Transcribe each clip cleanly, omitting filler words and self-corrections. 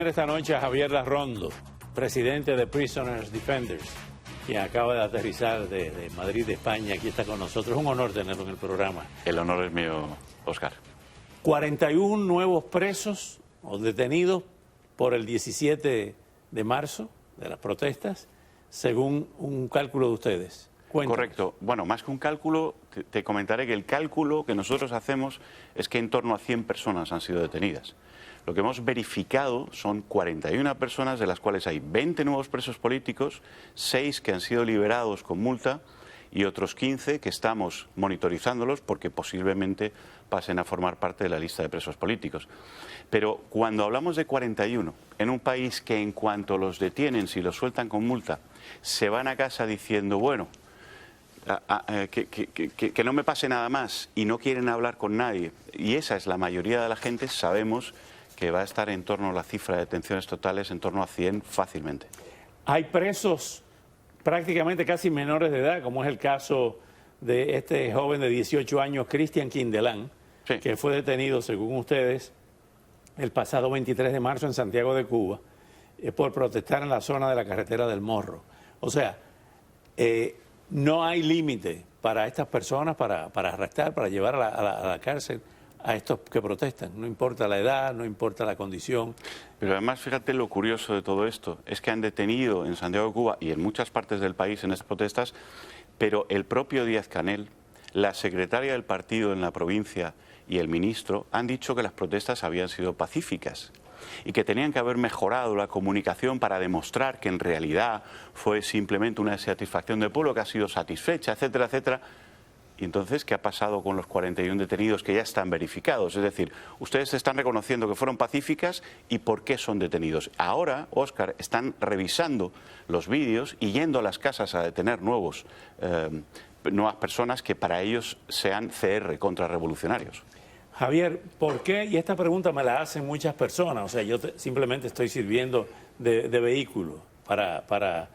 Esta noche a Javier Larrondo, presidente de Prisoners Defenders, quien acaba de aterrizar de Madrid, de España. Aquí está con nosotros. Es un honor tenerlo en el programa. El honor es mío, Óscar. 41 nuevos presos o detenidos por el 17 de marzo de las protestas, según un cálculo de ustedes. Cuéntanos. Correcto. Bueno, más que un cálculo, te comentaré que el cálculo que nosotros hacemos es que en torno a 100 personas han sido detenidas. Lo que hemos verificado son 41 personas, de las cuales hay 20 nuevos presos políticos, 6 que han sido liberados con multa y otros 15 que estamos monitorizándolos porque posiblemente pasen a formar parte de la lista de presos políticos. Pero cuando hablamos de 41, en un país que en cuanto los detienen, si los sueltan con multa, se van a casa diciendo, bueno, que no me pase nada más, y no quieren hablar con nadie, y esa es la mayoría de la gente, sabemos que va a estar en torno a la cifra de detenciones totales en torno a 100 fácilmente. Hay presos prácticamente casi menores de edad, como es el caso de este joven de 18 años, Cristian Quindelán, Sí. que fue detenido, según ustedes, el pasado 23 de marzo en Santiago de Cuba, por protestar en la zona de la carretera del Morro. O sea, no hay límite para estas personas para arrestar, para llevar a la cárcel a estos que protestan. No importa la edad, no importa la condición. Pero además, fíjate lo curioso de todo esto, es que han detenido en Santiago de Cuba y en muchas partes del país en estas protestas, pero el propio Díaz-Canel, la secretaria del partido en la provincia y el ministro han dicho que las protestas habían sido pacíficas y que tenían que haber mejorado la comunicación para demostrar que en realidad fue simplemente una satisfacción del pueblo que ha sido satisfecha, etcétera, etcétera. Y entonces, ¿qué ha pasado con los 41 detenidos que ya están verificados? Es decir, ustedes están reconociendo que fueron pacíficas y por qué son detenidos. Ahora, Óscar, están revisando los vídeos y yendo a las casas a detener nuevas personas que para ellos sean CR, contrarrevolucionarios. Javier, ¿por qué? Y esta pregunta me la hacen muchas personas. O sea, yo simplemente estoy sirviendo de vehículo para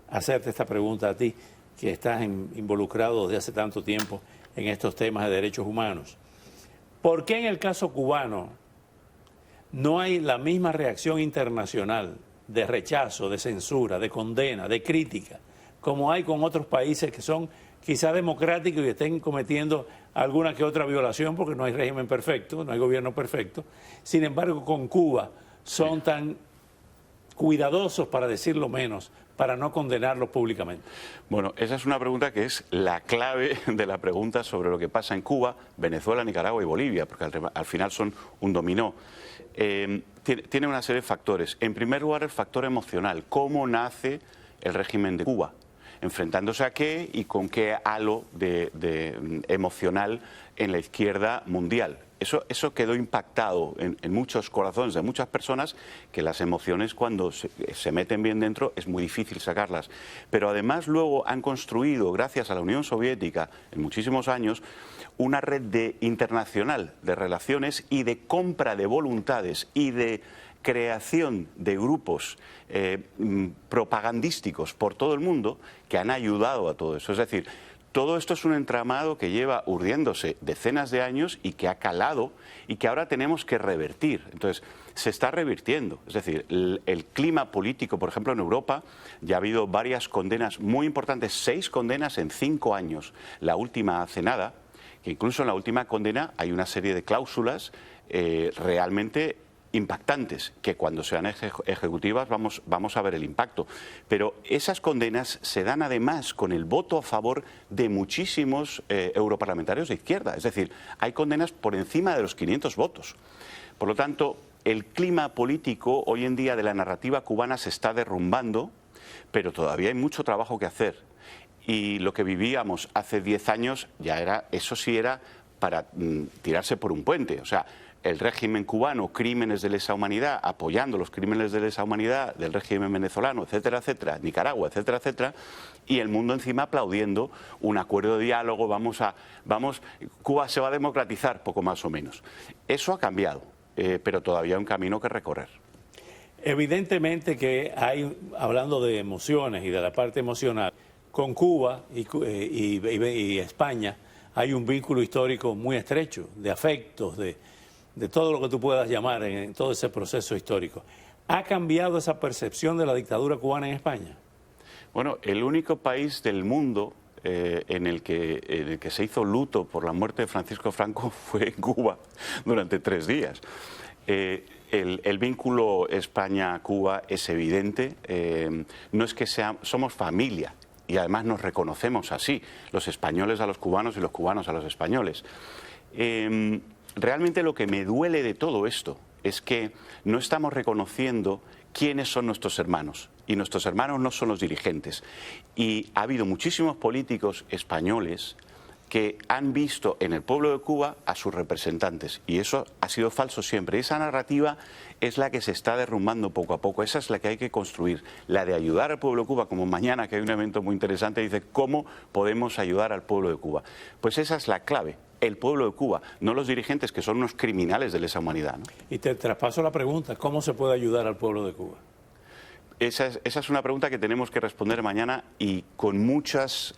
hacerte esta pregunta a ti, que estás involucrado desde hace tanto tiempo en estos temas de derechos humanos. ¿Por qué en el caso cubano no hay la misma reacción internacional de rechazo, de censura, de condena, de crítica, como hay con otros países que son quizá democráticos y estén cometiendo alguna que otra violación, porque no hay régimen perfecto, no hay gobierno perfecto? Sin embargo, con Cuba son tan cuidadosos, para decirlo menos, para no condenarlos públicamente. Bueno, esa es una pregunta que es la clave de la pregunta sobre lo que pasa en Cuba, Venezuela, Nicaragua y Bolivia, porque al final son un dominó. Tiene una serie de factores. En primer lugar, el factor emocional. ¿Cómo nace el régimen de Cuba? ¿Enfrentándose a qué y con qué halo emocional en la izquierda mundial? Eso quedó impactado en muchos corazones de muchas personas, que las emociones cuando se meten bien dentro es muy difícil sacarlas. Pero además luego han construido, gracias a la Unión Soviética, en muchísimos años, una red internacional de relaciones y de compra de voluntades y de creación de grupos propagandísticos por todo el mundo que han ayudado a todo eso. Es decir, todo esto es un entramado que lleva urdiéndose decenas de años y que ha calado y que ahora tenemos que revertir. Entonces, se está revirtiendo. Es decir, el clima político, por ejemplo, en Europa, ya ha habido varias condenas muy importantes, 6 condenas en 5 años. La última hace nada, que incluso en la última condena hay una serie de cláusulas realmente impactantes, que cuando sean ejecutivas vamos a ver el impacto. Pero esas condenas se dan además con el voto a favor de muchísimos europarlamentarios de izquierda. Es decir, hay condenas por encima de los 500 votos. Por lo tanto, el clima político hoy en día de la narrativa cubana se está derrumbando, pero todavía hay mucho trabajo que hacer. Y lo que vivíamos hace 10 años, eso sí era para tirarse por un puente. O sea, el régimen cubano, crímenes de lesa humanidad, apoyando los crímenes de lesa humanidad del régimen venezolano, etcétera, etcétera, Nicaragua, etcétera, etcétera, y el mundo encima aplaudiendo un acuerdo de diálogo, Cuba se va a democratizar, poco más o menos. Eso ha cambiado, pero todavía hay un camino que recorrer. Evidentemente que hay, hablando de emociones y de la parte emocional, con Cuba y España hay un vínculo histórico muy estrecho, de afectos, de todo lo que tú puedas llamar en todo ese proceso histórico. ¿Ha cambiado esa percepción de la dictadura cubana en España? Bueno, el único país del mundo en el que se hizo luto por la muerte de Francisco Franco fue en Cuba durante 3 días. El vínculo España-Cuba es evidente, no es que somos familia y además nos reconocemos así, los españoles a los cubanos y los cubanos a los españoles. Realmente lo que me duele de todo esto es que no estamos reconociendo quiénes son nuestros hermanos. Y nuestros hermanos no son los dirigentes. Y ha habido muchísimos políticos españoles que han visto en el pueblo de Cuba a sus representantes. Y eso ha sido falso siempre. Esa narrativa es la que se está derrumbando poco a poco. Esa es la que hay que construir. La de ayudar al pueblo de Cuba, como mañana que hay un evento muy interesante, dice cómo podemos ayudar al pueblo de Cuba. Pues esa es la clave. El pueblo de Cuba, no los dirigentes que son unos criminales de lesa humanidad, ¿no? Y te traspaso la pregunta, ¿cómo se puede ayudar al pueblo de Cuba? Esa es una pregunta que tenemos que responder mañana y con muchas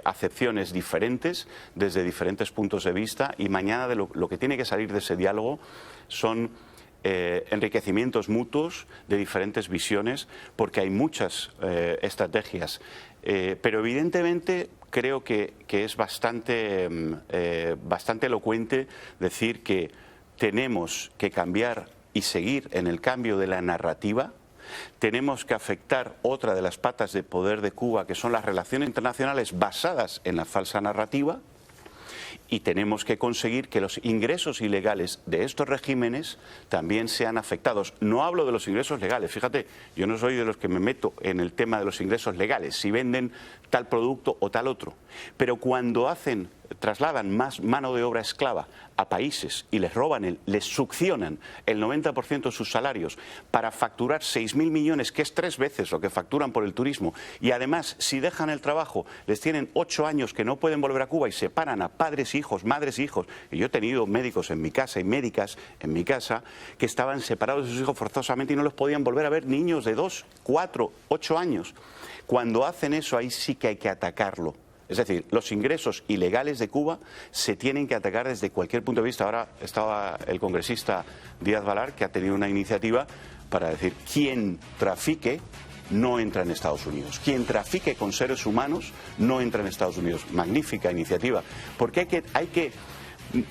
acepciones diferentes, desde diferentes puntos de vista, y mañana de lo que tiene que salir de ese diálogo son enriquecimientos mutuos de diferentes visiones, porque hay muchas estrategias, pero evidentemente creo que es bastante elocuente decir que tenemos que cambiar y seguir en el cambio de la narrativa. Tenemos que afectar otra de las patas de poder de Cuba, que son las relaciones internacionales basadas en la falsa narrativa, y tenemos que conseguir que los ingresos ilegales de estos regímenes también sean afectados. No hablo de los ingresos legales, fíjate, yo no soy de los que me meto en el tema de los ingresos legales, si venden tal producto o tal otro, pero cuando trasladan más mano de obra esclava a países y les roban, les succionan el 90% de sus salarios para facturar 6.000 millones, que es 3 veces lo que facturan por el turismo, y además si dejan el trabajo les tienen 8 años que no pueden volver a Cuba y separan a padres e hijos, madres e hijos. Y yo he tenido médicos en mi casa y médicas en mi casa que estaban separados de sus hijos forzosamente y no los podían volver a ver, niños de 2, 4, 8 años. Cuando hacen eso, ahí sí que hay que atacarlo. Es decir, los ingresos ilegales de Cuba se tienen que atacar desde cualquier punto de vista. Ahora estaba el congresista Díaz Balar, que ha tenido una iniciativa para decir quien trafique no entra en Estados Unidos. Quien trafique con seres humanos no entra en Estados Unidos. Magnífica iniciativa. Porque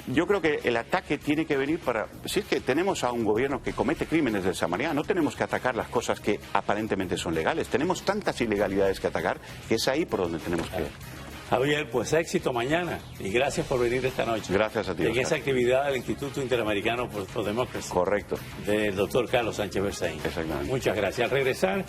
yo creo que el ataque tiene que venir para... Si es que tenemos a un gobierno que comete crímenes de lesa humanidad, no tenemos que atacar las cosas que aparentemente son legales. Tenemos tantas ilegalidades que atacar que es ahí por donde tenemos que ir. Javier, pues éxito mañana y gracias por venir esta noche. Gracias a ti, en Oscar. esa actividad del Instituto Interamericano for Democracy. Correcto. Del doctor Carlos Sánchez Berzaín. Exactamente. Muchas gracias. Al regresar...